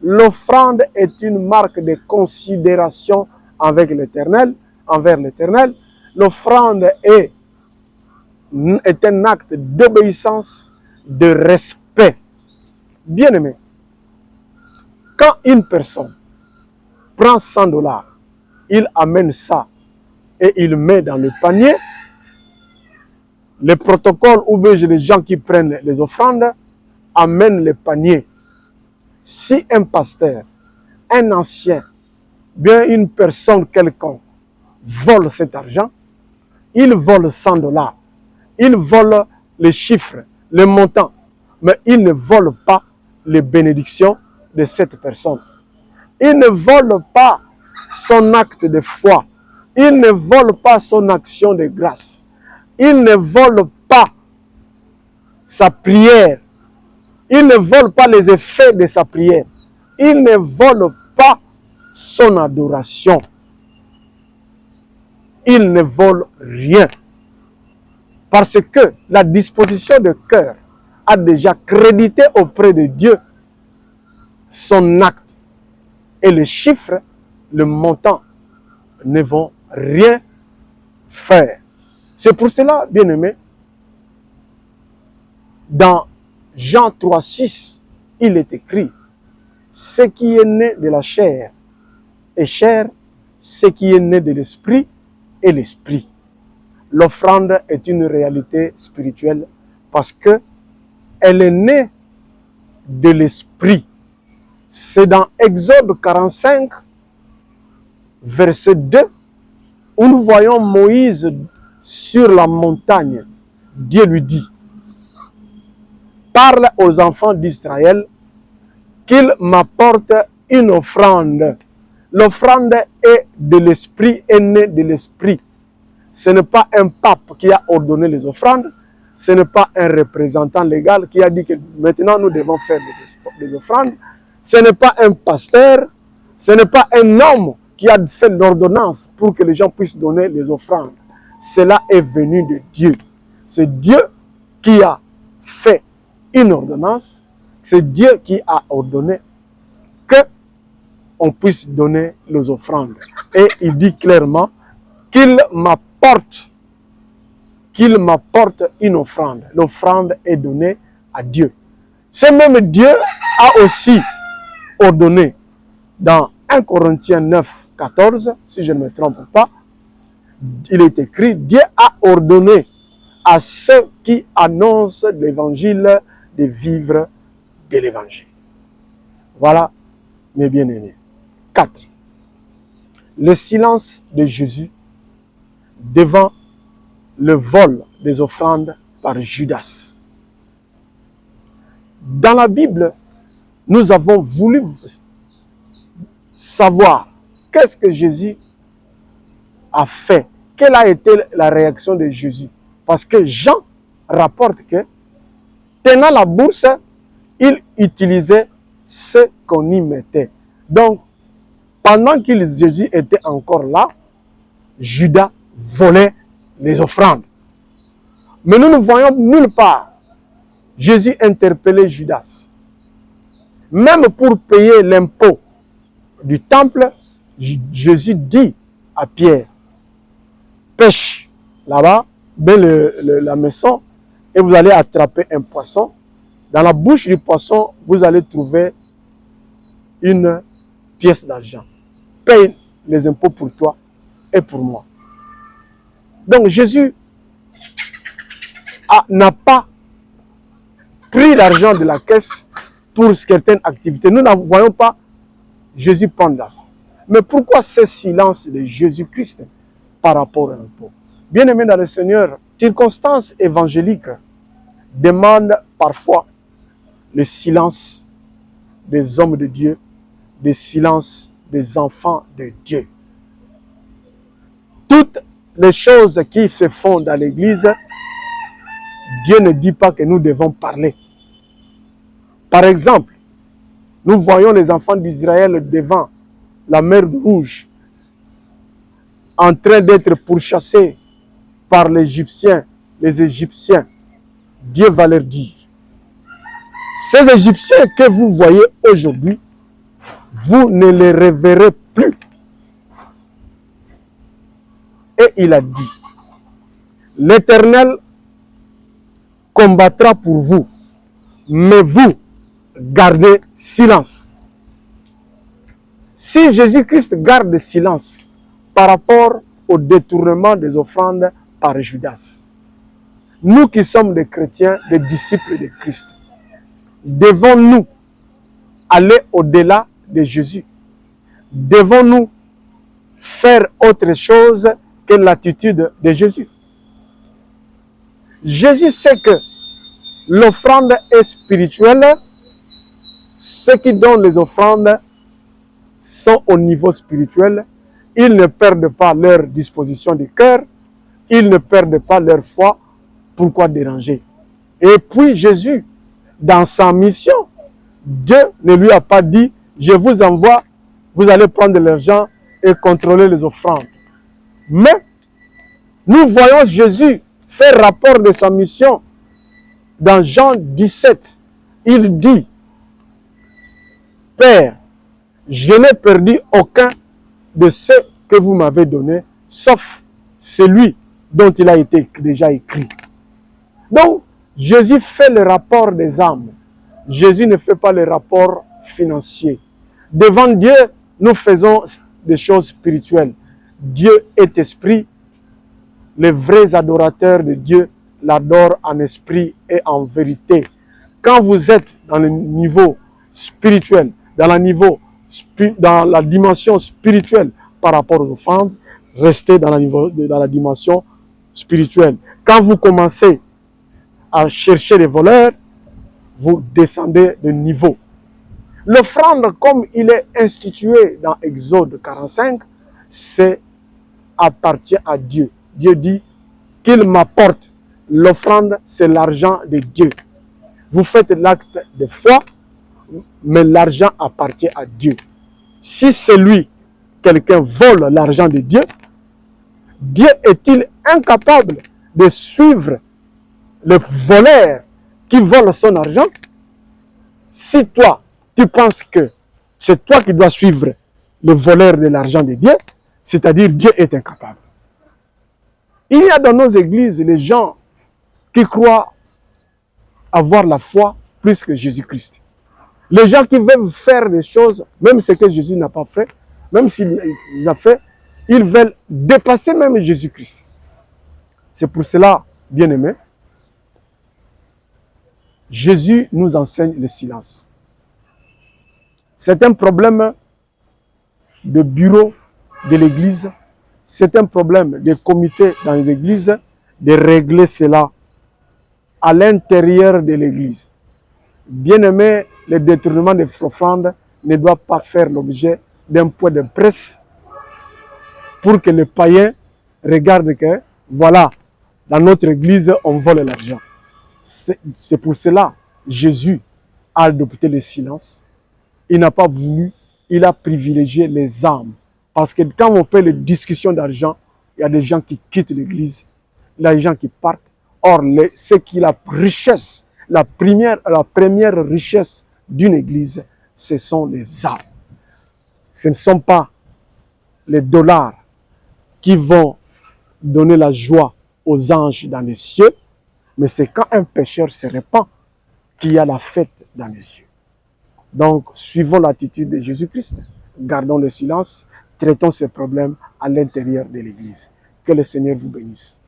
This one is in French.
L'offrande est une marque de considération envers l'Éternel. L'offrande est un acte d'obéissance, de respect. Bien-aimé, quand une personne prend 100 $, il amène ça et il met dans le panier, le protocole ou bien les gens qui prennent les offrandes amènent le panier. Si un pasteur, un ancien, bien une personne quelconque vole cet argent, il vole 100 $, il vole les chiffres, les montants, mais il ne vole pas les bénédictions de cette personne. Il ne vole pas son acte de foi. Il ne vole pas son action de grâce. Il ne vole pas sa prière. Il ne vole pas les effets de sa prière. Il ne vole pas son adoration. Il ne vole rien. Parce que la disposition de cœur a déjà crédité auprès de Dieu son acte. Et les chiffres, le montant, ne vont rien faire. C'est pour cela, bien-aimé, dans Jean 3,6, il est écrit, ce qui est né de la chair est chair, ce qui est né de l'esprit est l'esprit. L'offrande est une réalité spirituelle parce que elle est née de l'esprit. C'est dans Exode 45, verset 2, où nous voyons Moïse sur la montagne. Dieu lui dit, parle aux enfants d'Israël qu'ils m'apportent une offrande. L'offrande est de l'esprit, est née de l'esprit. Ce n'est pas un pape qui a ordonné les offrandes, ce n'est pas un représentant légal qui a dit que maintenant nous devons faire des offrandes, ce n'est pas un pasteur, ce n'est pas un homme qui a fait l'ordonnance pour que les gens puissent donner les offrandes. Cela est venu de Dieu. C'est Dieu qui a fait une ordonnance, c'est Dieu qui a ordonné que on puisse donner les offrandes. Et il dit clairement qu'il m'apporte une offrande. L'offrande est donnée à Dieu. Ce même Dieu a aussi ordonné dans 1 Corinthiens 9, 14, si je ne me trompe pas, il est écrit, Dieu a ordonné à ceux qui annoncent l'évangile de vivre de l'évangile. Voilà, mes bien-aimés. 4. Le silence de Jésus devant le vol des offrandes par Judas. Dans la Bible, nous avons voulu savoir qu'est-ce que Jésus a fait. Quelle a été la réaction de Jésus? Parce que Jean rapporte que, tenant la bourse, il utilisait ce qu'on y mettait. Donc, pendant que Jésus était encore là, Judas volait les offrandes. Mais nous ne voyons nulle part Jésus interpeller Judas. Même pour payer l'impôt du temple, Jésus dit à Pierre, pêche là-bas, la maison, et vous allez attraper un poisson. Dans la bouche du poisson, vous allez trouver une pièce d'argent. Paye les impôts pour toi et pour moi. Donc Jésus n'a pas pris l'argent de la caisse pour certaines activités. Nous ne voyons pas Jésus prendre l'argent. Mais pourquoi ce silence de Jésus-Christ par rapport à l'impôt? Bien-aimés dans le Seigneur, circonstances évangéliques demandent parfois le silence des hommes de Dieu, le silence des enfants de Dieu. Toutes les choses qui se font dans l'Église, Dieu ne dit pas que nous devons parler. Par exemple, nous voyons les enfants d'Israël devant la mer Rouge en train d'être pourchassés par les Égyptiens. Dieu va leur dire, ces Égyptiens que vous voyez aujourd'hui, vous ne les reverrez plus. Et il a dit, l'Éternel combattra pour vous, mais vous, gardez silence. Si Jésus-Christ garde silence par rapport au détournement des offrandes par Judas, nous qui sommes des chrétiens, des disciples de Christ, devons-nous aller au-delà de Jésus? Devons-nous faire autre chose que l'attitude de Jésus? Jésus sait que l'offrande est spirituelle. Ceux qui donnent les offrandes sont au niveau spirituel. Ils ne perdent pas leur disposition du cœur. Ils ne perdent pas leur foi. Pourquoi déranger? Et puis Jésus, dans sa mission, Dieu ne lui a pas dit, je vous envoie, vous allez prendre l'argent et contrôler les offrandes. Mais nous voyons Jésus faire rapport de sa mission dans Jean 17. Il dit, Père, je n'ai perdu aucun de ceux que vous m'avez donné, sauf celui dont il a été déjà écrit. Donc, Jésus fait le rapport des âmes. Jésus ne fait pas le rapport financier. Devant Dieu, nous faisons des choses spirituelles. Dieu est esprit. Les vrais adorateurs de Dieu l'adorent en esprit et en vérité. Quand vous êtes dans le niveau spirituel, dans la dimension spirituelle par rapport aux offrandes, restez dans la dimension spirituelle. Quand vous commencez à chercher les voleurs, vous descendez de niveau. L'offrande, comme il est institué dans Exode 45, c'est appartient à Dieu. Dieu dit qu'il m'apporte. L'offrande, c'est l'argent de Dieu. Vous faites l'acte de foi, mais l'argent appartient à Dieu. Si quelqu'un vole l'argent de Dieu, Dieu est-il incapable de suivre le voleur qui vole son argent? Si toi, tu penses que c'est toi qui dois suivre le voleur de l'argent de Dieu, c'est-à-dire Dieu est incapable. Il y a dans nos églises les gens qui croient avoir la foi plus que Jésus-Christ. Les gens qui veulent faire des choses, même ce que Jésus n'a pas fait, même s'il a fait, ils veulent dépasser même Jésus-Christ. C'est pour cela, bien-aimés, Jésus nous enseigne le silence. C'est un problème de bureau de l'église, c'est un problème des comités dans les églises, de régler cela à l'intérieur de l'église. Bien-aimé, le détournement des offrandes ne doit pas faire l'objet d'un point de presse pour que les païens regardent que, voilà, dans notre église, on vole l'argent. C'est pour cela que Jésus a adopté le silence. Il n'a pas voulu, il a privilégié les âmes. Parce que quand on fait les discussions d'argent, il y a des gens qui quittent l'église, il y a des gens qui partent. Or, ce qui est la richesse, la première richesse d'une église, ce sont les âmes. Ce ne sont pas les dollars qui vont donner la joie aux anges dans les cieux, mais c'est quand un pécheur se répand qu'il y a la fête dans les cieux. Donc, suivons l'attitude de Jésus-Christ, gardons le silence, traitons ces problèmes à l'intérieur de l'église. Que le Seigneur vous bénisse.